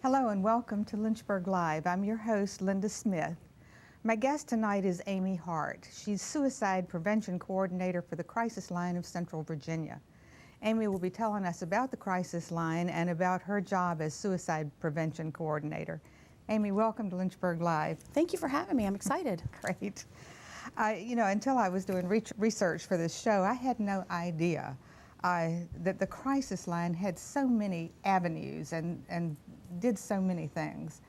Hello and welcome to Lynchburg Live. I'm your host, Linda Smith. My guest tonight is Amy Hart. She's Suicide Prevention Coordinator for the Crisis Line of Central Virginia. Amy will be telling us about the Crisis Line and about her job as Suicide Prevention Coordinator. Amy, welcome to Lynchburg Live. Thank you for having me. I'm excited. Great. Until I was doing research for this show, I had no idea that the Crisis Line had so many avenues and did so many things.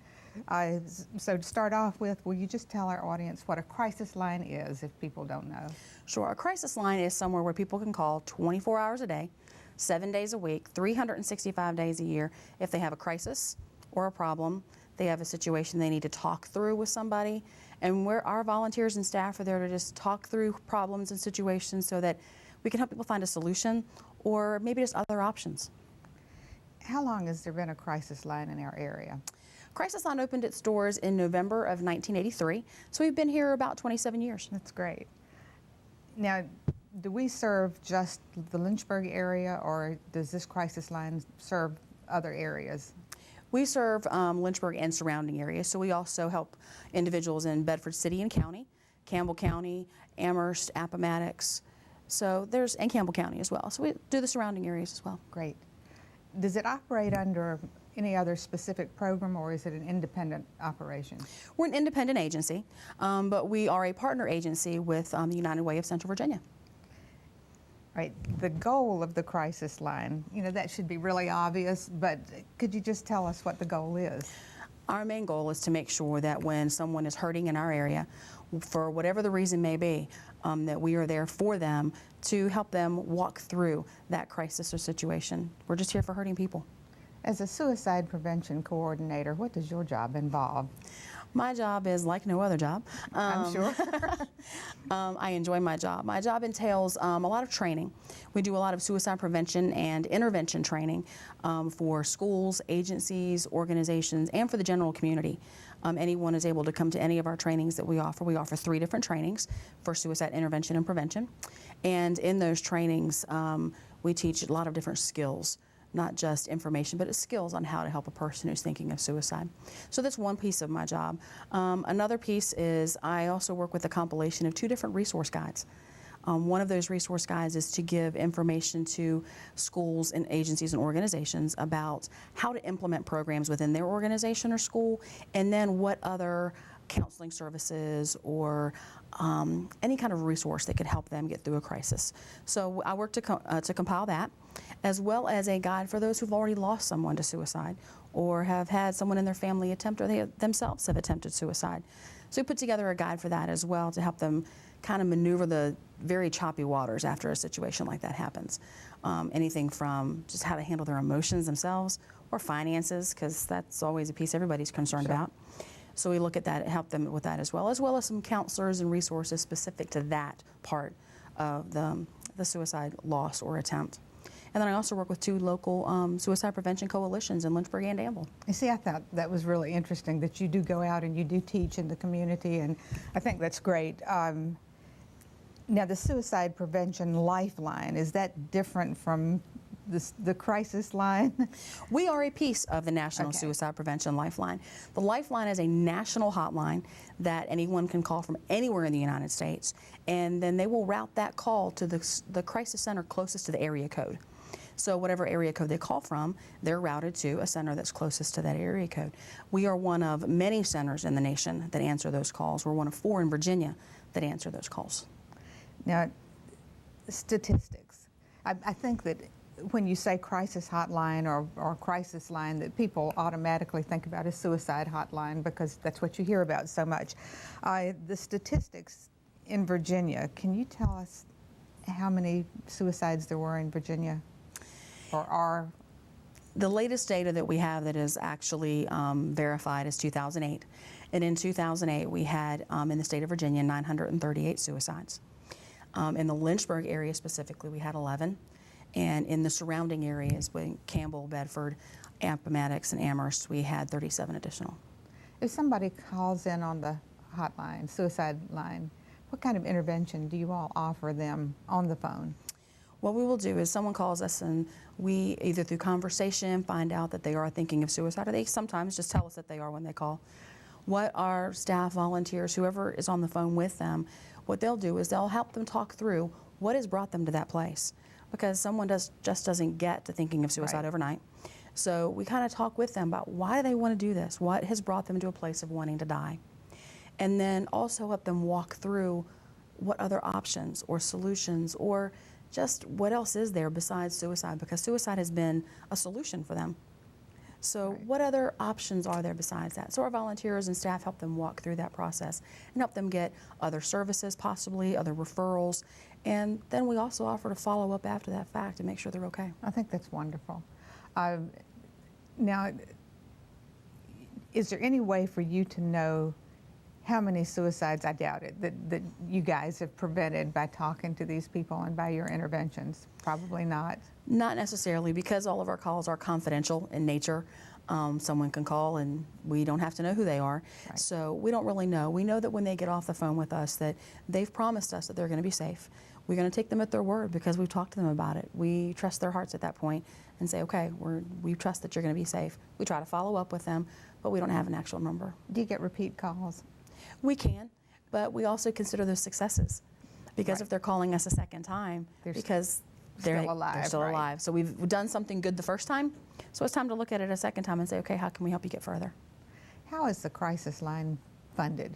So to start off with, will you just tell our audience what a crisis line is if people don't know? Sure. A crisis line is somewhere where people can call 24 hours a day, 7 days a week, 365 days a year if they have a crisis or a problem, they have a situation they need to talk through with somebody, and our volunteers and staff are there to just talk through problems and situations so that we can help people find a solution or maybe just other options. How long has there been a crisis line in our area? Crisis Line opened its doors in November of 1983, so we've been here about 27 years. That's great. Now, do we serve just the Lynchburg area, or does this crisis line serve other areas? We serve Lynchburg and surrounding areas, so we also help individuals in Bedford City and County, Campbell County, Amherst, Appomattox, and Campbell County as well. So we do the surrounding areas as well. Great. Does it operate under any other specific program, or is it an independent operation? We're an independent agency, but we are a partner agency with the United Way of Central Virginia. Right. The goal of the crisis line, that should be really obvious, but could you just tell us what the goal is? Our main goal is to make sure that when someone is hurting in our area, for whatever the reason may be, that we are there for them to help them walk through that crisis or situation. We're just here for hurting people. As a suicide prevention coordinator, what does your job involve? My job is like no other job. I'm sure. I enjoy my job. My job entails a lot of training. We do a lot of suicide prevention and intervention training for schools, agencies, organizations, and for the general community. Anyone is able to come to any of our trainings that we offer. We offer 3 different trainings for suicide intervention and prevention. And in those trainings, we teach a lot of different skills. Not just information, but it's skills on how to help a person who's thinking of suicide. So that's one piece of my job. Another piece is I also work with a compilation of 2 different resource guides. One of those resource guides is to give information to schools and agencies and organizations about how to implement programs within their organization or school, and then what other counseling services or any kind of resource that could help them get through a crisis. So I work to compile that, as well as a guide for those who've already lost someone to suicide or have had someone in their family attempt, or they themselves have attempted suicide. So we put together a guide for that as well to help them kind of maneuver the very choppy waters after a situation like that happens. Anything from just how to handle their emotions themselves or finances, because that's always a piece everybody's concerned about. So we look at that, help them with that as well as some counselors and resources specific to that part of the suicide loss or attempt. And then I also work with 2 local suicide prevention coalitions in Lynchburg and Danville. You see, I thought that was really interesting that you do go out and you do teach in the community, and I think that's great. Now, the Suicide Prevention Lifeline, is that different from the crisis line? We are a piece of the National Suicide Prevention Lifeline. The Lifeline is a national hotline that anyone can call from anywhere in the United States, and then they will route that call to the crisis center closest to the area code. So whatever area code they call from, they're routed to a center that's closest to that area code. We are one of many centers in the nation that answer those calls. We're one of 4 in Virginia that answer those calls. Now, statistics. I think that when you say crisis hotline or crisis line, that people automatically think about a suicide hotline because that's what you hear about so much. The statistics in Virginia, can you tell us how many suicides there were in Virginia? Or are? The latest data that we have that is actually verified is 2008. And in 2008, we had, in the state of Virginia, 938 suicides. In the Lynchburg area specifically, we had 11. And in the surrounding areas, Campbell, Bedford, Appomattox, and Amherst, we had 37 additional. If somebody calls in on the hotline, suicide line, what kind of intervention do you all offer them on the phone? What we will do is someone calls us and we either through conversation find out that they are thinking of suicide, or they sometimes just tell us that they are when they call. What our staff, volunteers, whoever is on the phone with them, what they'll do is they'll help them talk through what has brought them to that place. Because someone just doesn't get to thinking of suicide Right. overnight. So we kind of talk with them about why do they want to do this? What has brought them to a place of wanting to die? And then also help them walk through what other options or solutions or just what else is there besides suicide, because suicide has been a solution for them. So Right. what other options are there besides that? So our volunteers and staff help them walk through that process and help them get other services, possibly other referrals. And then we also offer to follow up after that fact and make sure they're okay. I think that's wonderful. Now, is there any way for you to know how many suicides, I doubt it, that you guys have prevented by talking to these people and by your interventions? Probably not. Not necessarily, because all of our calls are confidential in nature. Someone can call and we don't have to know who they are. Right. So we don't really know. We know that when they get off the phone with us that they've promised us that they're going to be safe. We're going to take them at their word because we've talked to them about it. We trust their hearts at that point and say, okay, we trust that you're going to be safe. We try to follow up with them, but we don't have an actual number. Do you get repeat calls? We can, but we also consider those successes, because Right. if they're calling us a second time, They're because still alive, they're still right. alive. So we've done something good the first time, so it's time to look at it a second time and say, okay, how can we help you get further? How is the crisis line funded?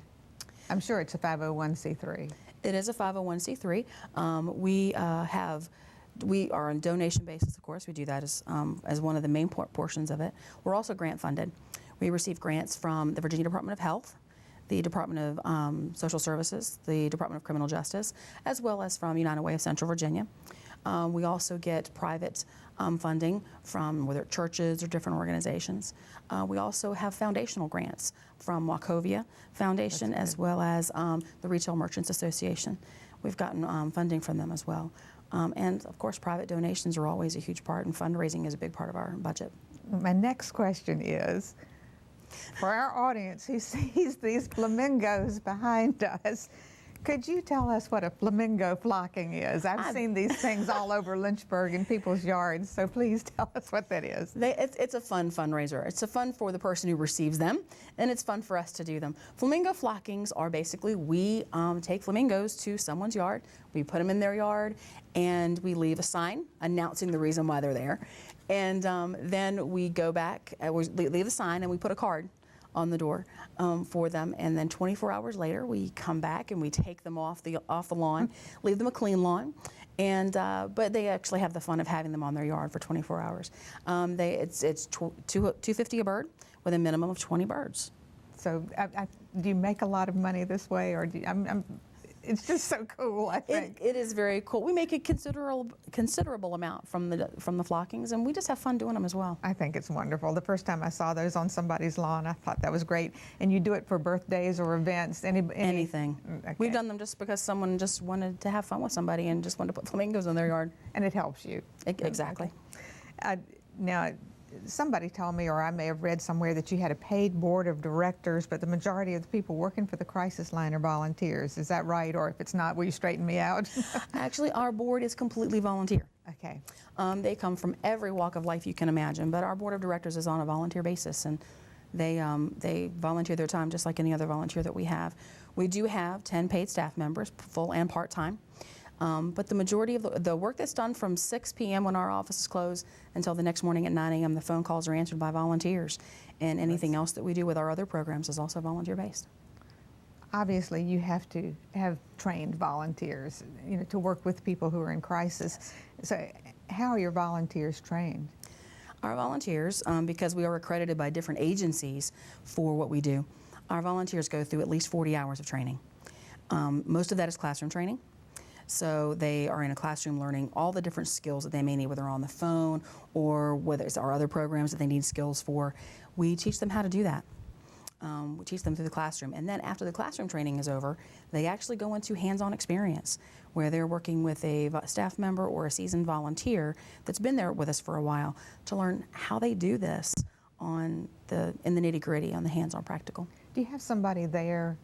I'm sure it's a 501c3. It is a 501c3. We are on donation basis, of course. We do that as one of the main portions of it. We're also grant funded. We receive grants from the Virginia Department of Health, the Department of Social Services, the Department of Criminal Justice, as well as from United Way of Central Virginia. We also get private funding from whether churches or different organizations. We also have foundational grants from Wachovia Foundation, as well as the Retail Merchants Association. We've gotten funding from them as well. And of course, private donations are always a huge part, and fundraising is a big part of our budget. My next question is, for our audience who sees these flamingos behind us, could you tell us what a flamingo flocking is? I've seen these things all over Lynchburg in people's yards, so please tell us what that is. It's a fun fundraiser. It's a fun for the person who receives them, and it's fun for us to do them. Flamingo flockings are basically, we take flamingos to someone's yard, we put them in their yard, and we leave a sign announcing the reason why they're there. And then we go back, we leave the sign, and we put a card on the door for them, and then 24 hours later we come back and we take them off the lawn, leave them a clean lawn, and but they actually have the fun of having them on their yard for 24 hours. It's $250 a bird with a minimum of 20 birds. So do you make a lot of money this way, or it's just so cool, I think. It is very cool. We make a considerable amount from the flockings, and we just have fun doing them as well. I think it's wonderful. The first time I saw those on somebody's lawn, I thought that was great. And you do it for birthdays or events? Anything. Okay. We've done them just because someone just wanted to have fun with somebody and just wanted to put flamingos in their yard. And it helps you. Exactly. Now, somebody told me, or I may have read somewhere, that you had a paid board of directors, but the majority of the people working for the crisis line are volunteers. Is that right? Or if it's not, will you straighten me out? Actually, our board is completely volunteer. Okay. They come from every walk of life you can imagine, but our board of directors is on a volunteer basis, and they volunteer their time just like any other volunteer that we have. We do have 10 paid staff members, full and part-time. But the majority of the work that's done from 6 p.m. when our office is closed until the next morning at 9 a.m., the phone calls are answered by volunteers. And anything else that we do with our other programs is also volunteer-based. Obviously, you have to have trained volunteers, to work with people who are in crisis. So how are your volunteers trained? Our volunteers, because we are accredited by different agencies for what we do, our volunteers go through at least 40 hours of training. Most of that is classroom training. So they are in a classroom learning all the different skills that they may need, whether on the phone or whether it's our other programs that they need skills for. We teach them how to do that. We teach them through the classroom. And then after the classroom training is over, they actually go into hands-on experience where they're working with a staff member or a seasoned volunteer that's been there with us for a while to learn how they do this in the nitty-gritty, on the hands-on practical. Do you have somebody there,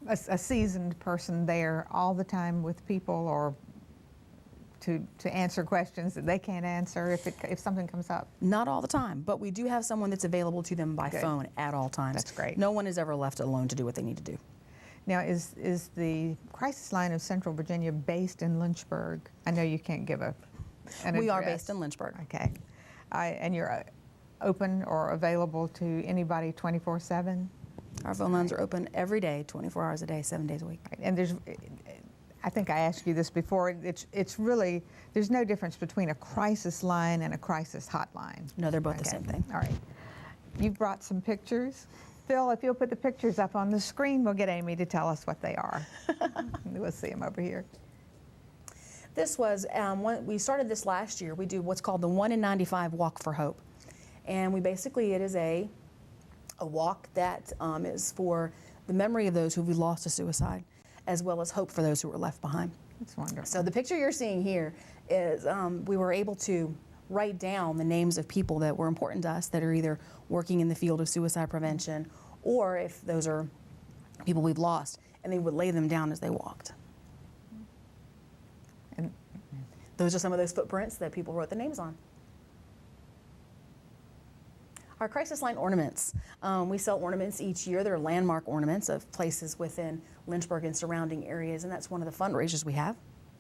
a seasoned person there all the time with people, or to answer questions that they can't answer if something comes up? Not all the time, but we do have someone that's available to them by Good. phone at all times. That's great. No one is ever left alone to do what they need to do. Now, is the crisis line of Central Virginia based in Lynchburg? I know you can't give an We are address. based in Lynchburg. Okay. And you're open or available to anybody 24/7? Our phone lines are open every day, 24 hours a day, 7 days a week. And I think I asked you this before, it's really, there's no difference between a crisis line and a crisis hotline. No, they're both the same thing. All right. You've brought some pictures. Phil, if you'll put the pictures up on the screen, we'll get Amy to tell us what they are. We'll see them over here. This was, we started this last year. We do what's called the 1 in 95 Walk for Hope. And it is a walk that is for the memory of those who we lost to suicide, as well as hope for those who were left behind. That's wonderful. So the picture you're seeing here is we were able to write down the names of people that were important to us that are either working in the field of suicide prevention, or if those are people we've lost, and they would lay them down as they walked. And those are some of those footprints that people wrote their names on. Our crisis line ornaments. We sell ornaments each year. They're landmark ornaments of places within Lynchburg and surrounding areas, and that's one of the fundraisers we have.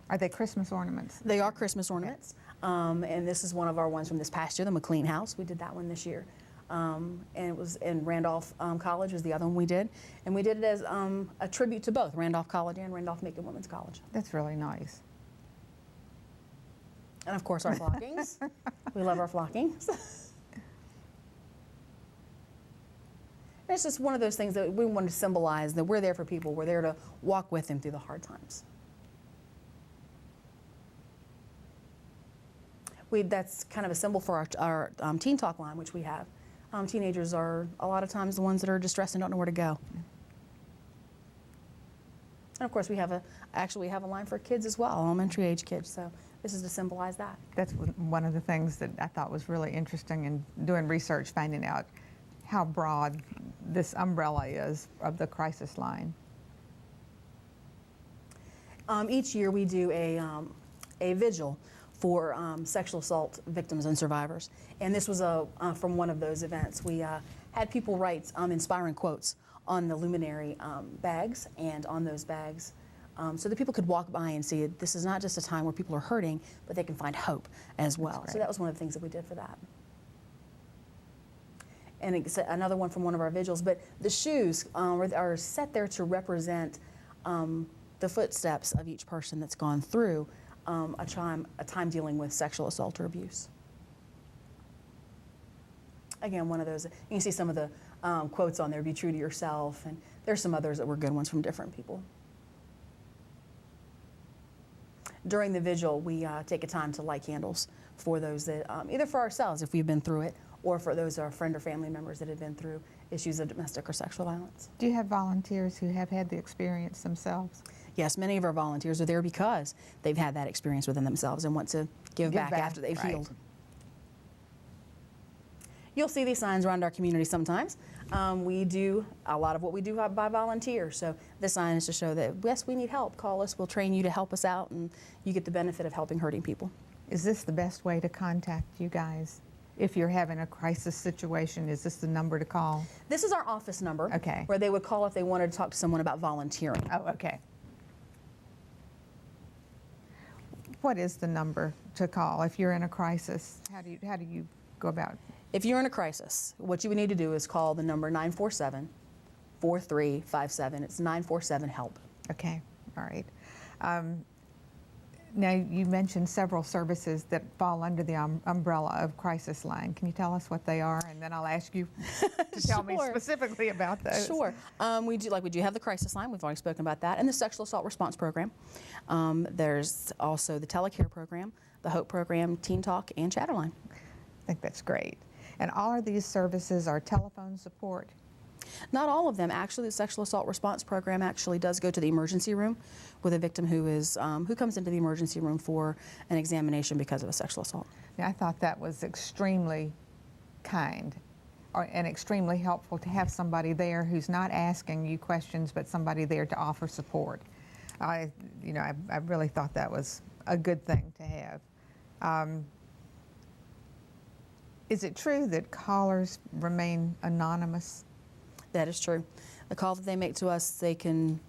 are they Christmas ornaments? They are Christmas ornaments, and this is one of our ones from this past year, the McLean House. We did that one this year, and it was in Randolph College was the other one we did, and we did it as a tribute to both Randolph College and Randolph-Macon Women's College. That's really nice. And of course our flockings. We love our flockings. It's just one of those things that we want to symbolize that we're there for people. We're there to walk with them through the hard times. That's kind of a symbol for our Teen Talk line, which we have. Teenagers are a lot of times the ones that are distressed and don't know where to go. And of course, we have a line for kids as well, elementary age kids. So this is to symbolize that. That's one of the things that I thought was really interesting in doing research, finding out how broad this umbrella is of the crisis line. Each year we do a vigil for sexual assault victims and survivors. And this was from one of those events. We had people write inspiring quotes on the luminary bags and on those bags so that people could walk by and see this is not just a time where people are hurting, but they can find hope as well. So that was one of the things that we did for that. And it's another one from one of our vigils. But the shoes are set there to represent the footsteps of each person that's gone through a time dealing with sexual assault or abuse. Again, one of those, you can see some of the quotes on there, be true to yourself, and there's some others that were good ones from different people. During the vigil, we take a time to light candles for those that, either for ourselves if we've been through it, or for those our friend or family members that have been through issues of domestic or sexual violence. Do you have volunteers who have had the experience themselves? Yes, many of our volunteers are there because they've had that experience within themselves and want to give back after they've healed. You'll see these signs around our community sometimes. We do a lot of what we do by volunteers. So this sign is to show that, yes, we need help. Call us. We'll train you to help us out, and you get the benefit of helping hurting people. Is this the best way to contact you guys? If you're having a crisis situation, is this the number to call? This is our office number. Okay. Where they would call if they wanted to talk to someone about volunteering. Oh, okay. What is the number to call if you're in a crisis? How do you go about it? If you're in a crisis, what you would need to do is call the number 947-4357. It's 947-HELP. Okay, all right. Now, you mentioned several services that fall under the umbrella of Crisis Line. Can you tell us what they are? And then I'll ask you to tell me specifically about those. Sure. We do have the Crisis Line. We've already spoken about that. And the Sexual Assault Response Program. There's also the TeleCare program, the HOPE program, Teen Talk, and Chatterline. I think that's great. And all of these services are telephone support? Not all of them. Actually, the Sexual Assault Response Program actually does go to the emergency room with a victim who comes into the emergency room for an examination because of a sexual assault. Yeah, I thought that was extremely kind and extremely helpful to have somebody there who's not asking you questions, but somebody there to offer support. I really thought that was a good thing to have. Is it true that callers remain anonymous? That is true. The call that they make to us, they can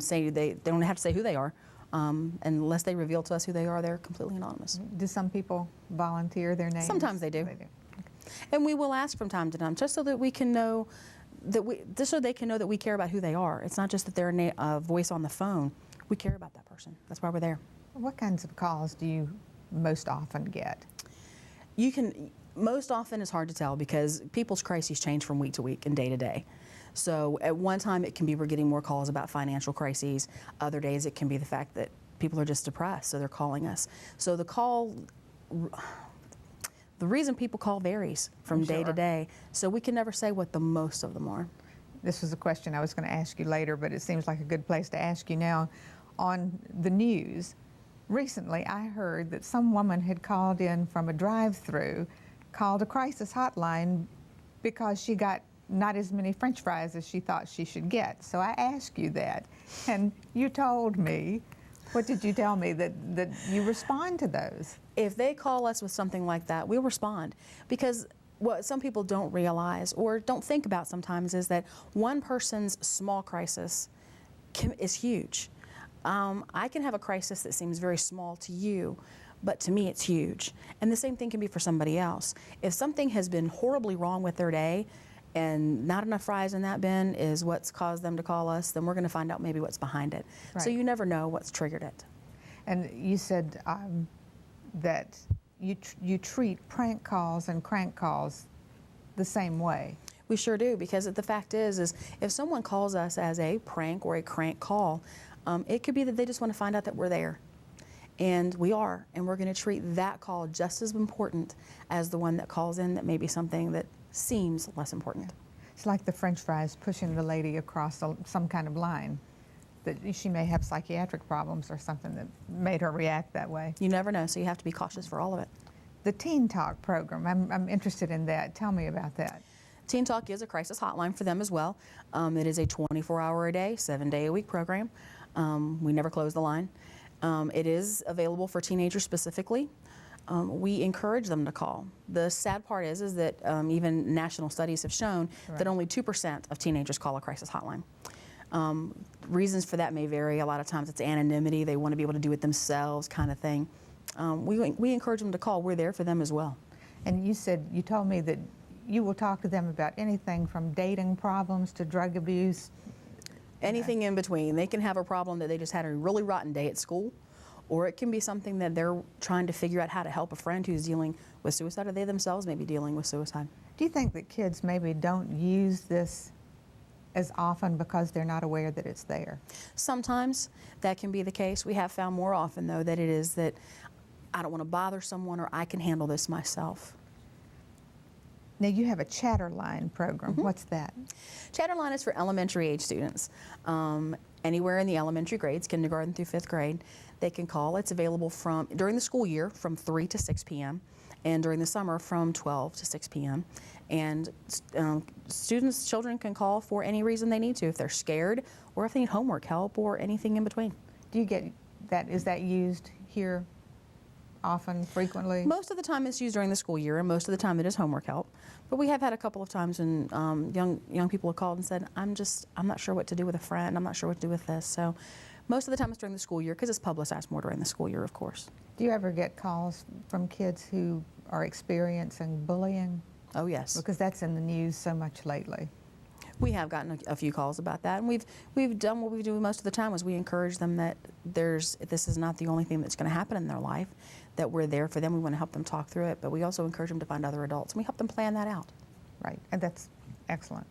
say they don't have to say who they are. Unless they reveal to us who they are, they're completely anonymous. Do some people volunteer their names? Sometimes they do. They do. And we will ask from time to time, just so that we can know just so they can know that we care about who they are. It's not just that they're a voice on the phone. We care about that person. That's why we're there. What kinds of calls do you most often get? Most often it's hard to tell because people's crises change from week to week and day to day. So at one time it can be we're getting more calls about financial crises. Other days it can be the fact that people are just depressed, so they're calling us. So the reason people call varies from day to day, so we can never say what the most of them are. This was a question I was going to ask you later, but it seems like a good place to ask you now. On the news, recently I heard that some woman had called in from a drive-thru, called a crisis hotline because she got not as many French fries as she thought she should get. So I asked you that, and you told me, what did you tell me? That you respond to those? If they call us with something like that, we'll respond. Because what some people don't realize or don't think about sometimes is that one person's small crisis is huge. I can have a crisis that seems very small to you, but to me it's huge. And the same thing can be for somebody else. If something has been horribly wrong with their day and not enough fries in that bin is what's caused them to call us, then we're going to find out maybe what's behind it. Right. So you never know what's triggered it. And you said that you treat prank calls and crank calls the same way. We sure do, because the fact is if someone calls us as a prank or a crank call, it could be that they just want to find out that we're there. And we are, and we're going to treat that call just as important as the one that calls in that may be something that seems less important. It's like the French fries pushing the lady across some kind of line, that she may have psychiatric problems or something that made her react that way. You never know, so you have to be cautious for all of it. The Teen Talk program, I'm interested in that. Tell me about that. Teen Talk is a crisis hotline for them as well. It is a 24-hour-a-day, 7-day-a-week program. We never close the line. It is available for teenagers specifically. We encourage them to call. The sad part is that even national studies have shown that only 2% of teenagers call a crisis hotline. Reasons for that may vary. A lot of times it's anonymity. They want to be able to do it themselves, kind of thing. We encourage them to call. We're there for them as well. And you told me that you will talk to them about anything from dating problems to drug abuse. Anything in between. They can have a problem that they just had a really rotten day at school, or it can be something that they're trying to figure out how to help a friend who's dealing with suicide, or they themselves may be dealing with suicide. Do you think that kids maybe don't use this as often because they're not aware that it's there? Sometimes that can be the case. We have found more often, though, that it is that I don't want to bother someone, or I can handle this myself. Now, you have a Chatterline program. Mm-hmm. What's that? Chatterline is for elementary age students. Anywhere in the elementary grades, kindergarten through 5th grade, they can call. It's available during the school year from 3 to 6 p.m. and during the summer from 12 to 6 p.m. And children can call for any reason they need to, if they're scared or if they need homework help or anything in between. Do you get that? Is that used here often, frequently? Most of the time it's used during the school year, and most of the time it is homework help. But we have had a couple of times when young people have called and said, I'm not sure what to do with a friend, I'm not sure what to do with this. So most of the time it's during the school year, because it's publicized more during the school year, of course. Do you ever get calls from kids who are experiencing bullying? Oh, yes. Because that's in the news so much lately. We have gotten a few calls about that, and we've done what we do most of the time is we encourage them that this is not the only thing that's going to happen in their life, that we're there for them. We want to help them talk through it, but we also encourage them to find other adults, and we help them plan that out. Right, and that's excellent.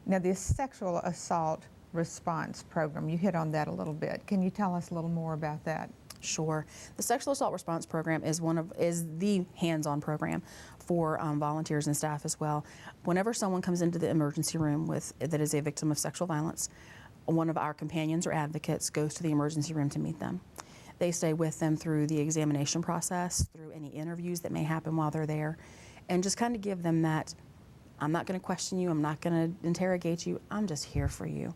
Now, the sexual assault response program, you hit on that a little bit. Can you tell us a little more about that? Sure. The sexual assault response program is the hands-on program for volunteers and staff as well. Whenever someone comes into the emergency room that is a victim of sexual violence, one of our companions or advocates goes to the emergency room to meet them. They stay with them through the examination process, through any interviews that may happen while they're there, and just kind of give them that, I'm not going to question you, I'm not going to interrogate you, I'm just here for you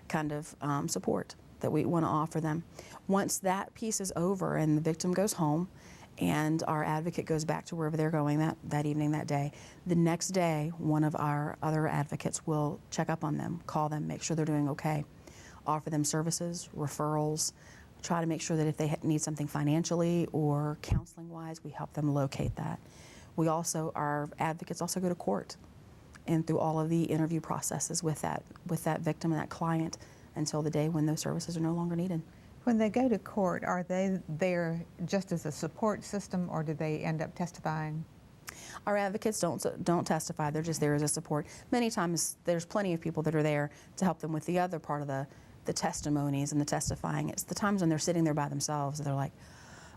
kind of support. that we want to offer them. Once that piece is over and the victim goes home and our advocate goes back to wherever they're going that evening, that day, the next day one of our other advocates will check up on them, call them, make sure they're doing okay, offer them services, referrals, try to make sure that if they need something financially or counseling-wise, we help them locate that. Our advocates also go to court and through all of the interview processes with that victim and that client until the day when those services are no longer needed. When they go to court, are they there just as a support system, or do they end up testifying? Our advocates don't testify, they're just there as a support. Many times there's plenty of people that are there to help them with the other part of the testimonies and the testifying. It's the times when they're sitting there by themselves that they're like,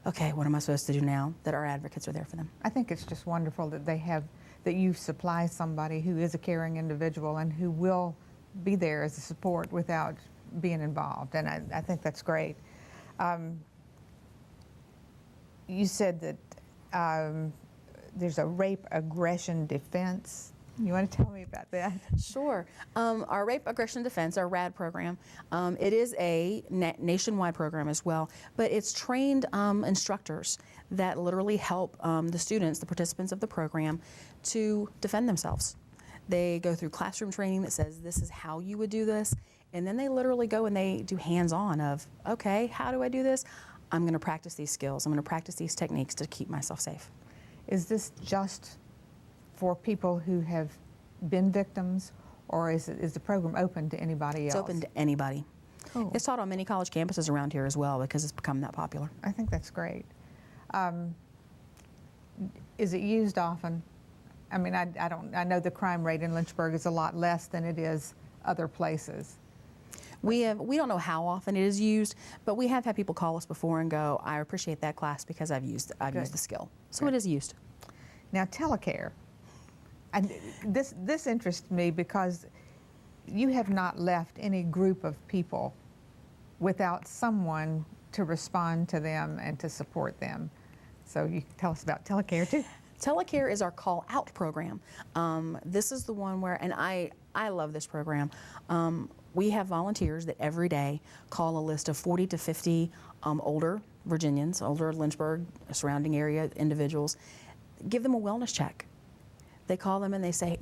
okay, what am I supposed to do now? That our advocates are there for them. I think it's just wonderful that you supply somebody who is a caring individual and who will be there as a support without being involved, and I think that's great. You said that there's a rape aggression defense. You want to tell me about that? Sure. Our Rape Aggression Defense, our RAD program, it is a nationwide program as well, but it's trained instructors that literally help the students, the participants of the program, to defend themselves. They go through classroom training that says this is how you would do this, and then they literally go and they do hands-on of, okay, how do I do this? I'm going to practice these skills. I'm going to practice these techniques to keep myself safe. Is this just for people who have been victims, or is the program open to anybody else? It's open to anybody. Cool. It's taught on many college campuses around here as well because it's become that popular. I think that's great. Is it used often? I mean, I know the crime rate in Lynchburg is a lot less than it is other places. We don't know how often it is used, but we have had people call us before and go, I appreciate that class because I've used the skill. So Good. It is used. Now, TeleCare. And this interests me because you have not left any group of people without someone to respond to them and to support them. So you can tell us about TeleCare too. TeleCare is our call out program. This is the one where, and I love this program. We have volunteers that every day call a list of 40 to 50 older Virginians, older Lynchburg, surrounding area individuals, give them a wellness check. They call them and they say,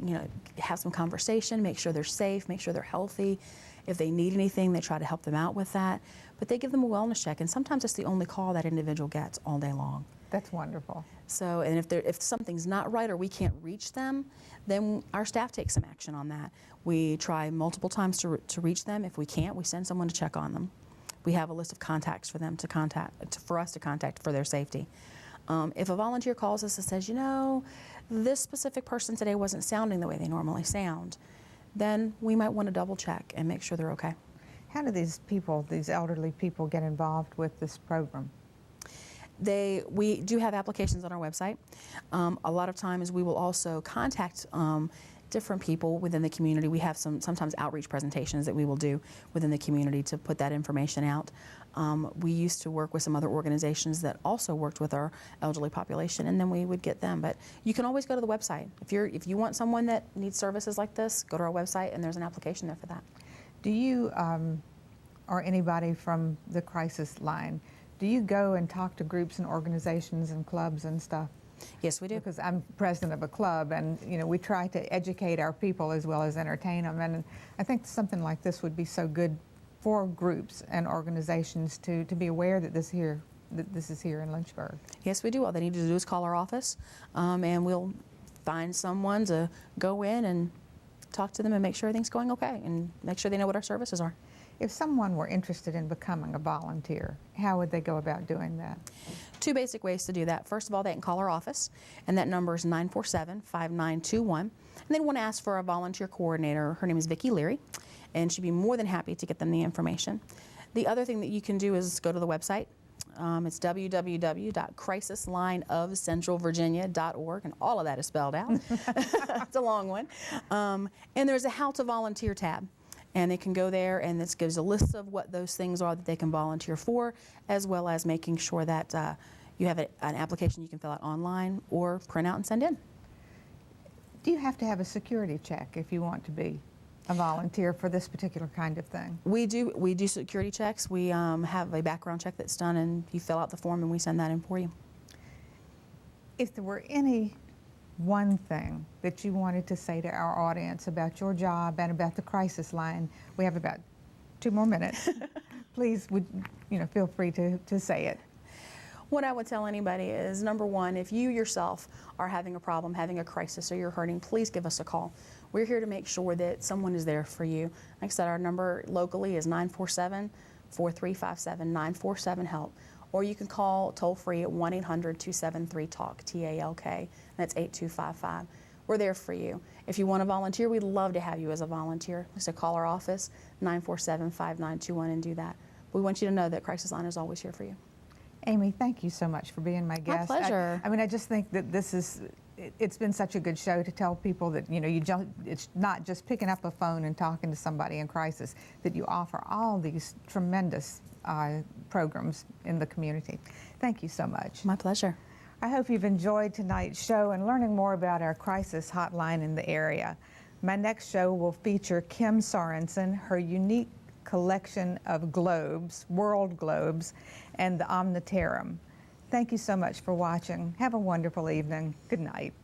have some conversation, make sure they're safe, make sure they're healthy. If they need anything, they try to help them out with that. But they give them a wellness check, and sometimes it's the only call that individual gets all day long. That's wonderful. So, and if something's not right or we can't reach them, then our staff takes some action on that. We try multiple times to reach them. If we can't, we send someone to check on them. We have a list of contacts for them for us to contact for their safety. If a volunteer calls us and says, this specific person today wasn't sounding the way they normally sound, then we might want to double check and make sure they're okay. How do these elderly people get involved with this program? We do have applications on our website. A lot of times we will also contact different people within the community. We have sometimes outreach presentations that we will do within the community to put that information out. We used to work with some other organizations that also worked with our elderly population, and then we would get them. But you can always go to the website. If you want someone that needs services like this, go to our website and there's an application there for that. Do you, or anybody from the crisis line, do you go and talk to groups and organizations and clubs and stuff? Yes, we do. Because I'm president of a club, and we try to educate our people as well as entertain them. And I think something like this would be so good for groups and organizations to be aware that this is here in Lynchburg. Yes, we do. All they need to do is call our office, and we'll find someone to go in and talk to them and make sure everything's going okay and make sure they know what our services are. If someone were interested in becoming a volunteer, how would they go about doing that? Two basic ways to do that. First of all, they can call our office, and that number is 947-5921. And they want to ask for a volunteer coordinator. Her name is Vicki Leary, and she'd be more than happy to get them the information. The other thing that you can do is go to the website. It's www.crisislineofcentralvirginia.org, and all of that is spelled out. It's a long one. And there's a How to Volunteer tab. And they can go there, and this gives a list of what those things are that they can volunteer for, as well as making sure that you have an application you can fill out online or print out and send in. Do you have to have a security check if you want to be a volunteer for this particular kind of thing? We do security checks. We have a background check that's done, and you fill out the form and we send that in for you. If there were any one thing that you wanted to say to our audience about your job and about the crisis line, we have about 2 more minutes. Please, feel free to say it. What I would tell anybody is, number one, if you yourself are having a problem, having a crisis, or you're hurting, please give us a call. We're here to make sure that someone is there for you. Like I said, our number locally is 947-4357, 947-HELP. Or you can call toll-free at 1-800-273-TALK, T-A-L-K, and that's 8255. We're there for you. If you want to volunteer, we'd love to have you as a volunteer. Just call our office, 947-5921, and do that. We want you to know that Crisis Line is always here for you. Amy, thank you so much for being my guest. My pleasure. I just think that it's been such a good show to tell people that, it's not just picking up a phone and talking to somebody in crisis, that you offer all these tremendous programs in the community. Thank you so much. My pleasure. I hope you've enjoyed tonight's show and learning more about our crisis hotline in the area. My next show will feature Kim Sorensen, her unique collection of globes, world globes, and the Omnitarum. Thank you so much for watching. Have a wonderful evening. Good night.